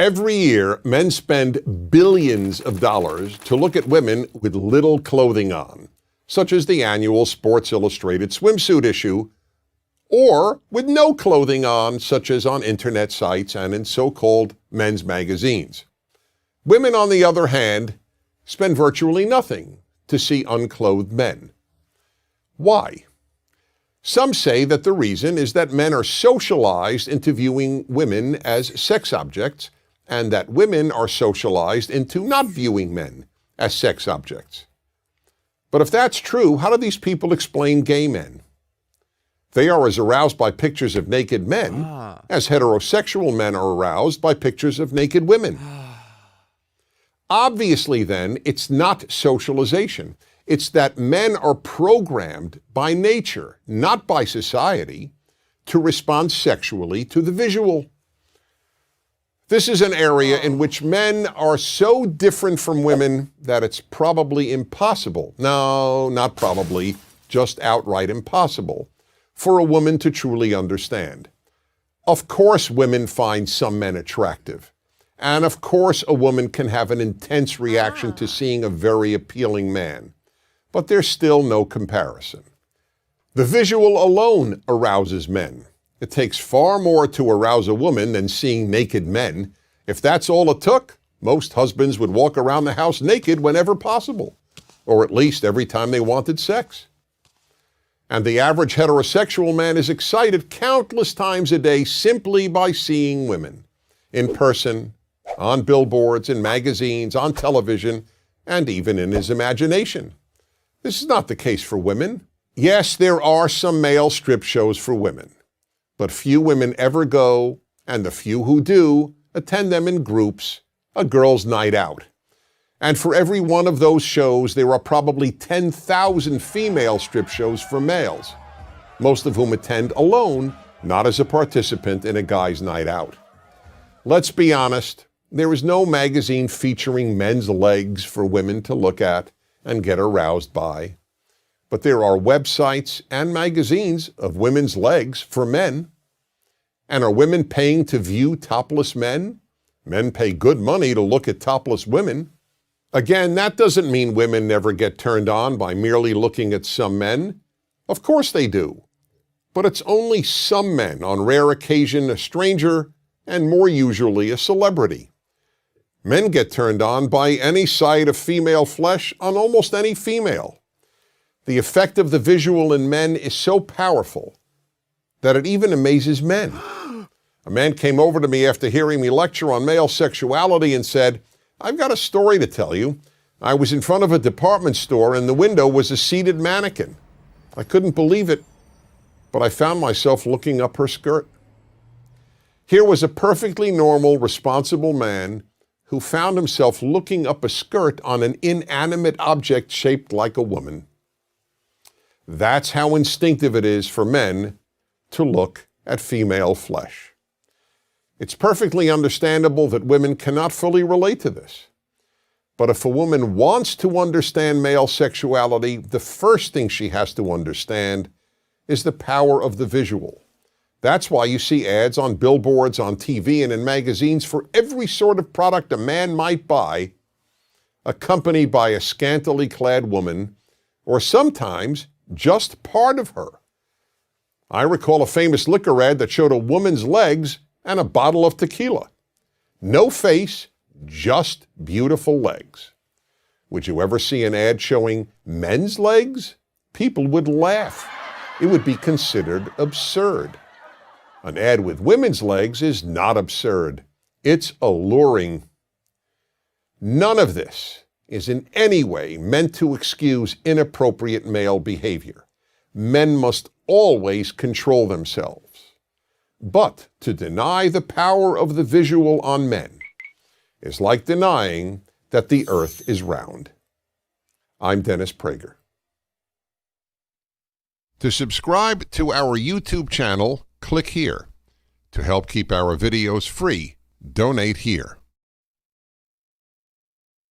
Every year, men spend billions of dollars to look at women with little clothing on, such as the annual Sports Illustrated swimsuit issue, or with no clothing on, such as on internet sites and in so-called men's magazines. Women, on the other hand, spend virtually nothing to see unclothed men. Why? Some say that the reason is that men are socialized into viewing women as sex objects, and that women are socialized into not viewing men as sex objects. But if that's true, how do these people explain gay men? They are as aroused by pictures of naked men as heterosexual men are aroused by pictures of naked women. Obviously, then, it's not socialization. It's that men are programmed by nature, not by society, to respond sexually to the visual. This is an area in which men are so different from women that it's probably impossible, no, not probably, just outright impossible, for a woman to truly understand. Of course women find some men attractive, and of course a woman can have an intense reaction to seeing a very appealing man, but there's still no comparison. The visual alone arouses men. It takes far more to arouse a woman than seeing naked men. If that's all it took, most husbands would walk around the house naked whenever possible, or at least every time they wanted sex. And the average heterosexual man is excited countless times a day simply by seeing women, in person, on billboards, in magazines, on television, and even in his imagination. This is not the case for women. Yes, there are some male strip shows for women, but few women ever go, and the few who do attend them in groups, a girls' night out. And for every one of those shows, there are probably 10,000 female strip shows for males, most of whom attend alone, not as a participant in a guy's night out. Let's be honest, there is no magazine featuring men's legs for women to look at and get aroused by. But there are websites and magazines of women's legs for men. And are women paying to view topless men? Men pay good money to look at topless women. Again, that doesn't mean women never get turned on by merely looking at some men. Of course they do. But it's only some men, on rare occasion a stranger, and more usually a celebrity. Men get turned on by any sight of female flesh on almost any female. The effect of the visual in men is so powerful that it even amazes men. A man came over to me after hearing me lecture on male sexuality and said, "I've got a story to tell you. I was in front of a department store and the window was a seated mannequin. I couldn't believe it, but I found myself looking up her skirt." Here was a perfectly normal, responsible man who found himself looking up a skirt on an inanimate object shaped like a woman. That's how instinctive it is for men to look at female flesh. It's perfectly understandable that women cannot fully relate to this. But if a woman wants to understand male sexuality, the first thing she has to understand is the power of the visual. That's why you see ads on billboards, on TV, and in magazines for every sort of product a man might buy, accompanied by a scantily clad woman, or sometimes just part of her. I recall a famous liquor ad that showed a woman's legs and a bottle of tequila. No face, just beautiful legs. Would you ever see an ad showing men's legs? People would laugh. It would be considered absurd. An ad with women's legs is not absurd. It's alluring. None of this is in any way meant to excuse inappropriate male behavior. Men must always control themselves. But to deny the power of the visual on men is like denying that the earth is round. I'm Dennis Prager. To subscribe to our YouTube channel, click here. To help keep our videos free, donate here.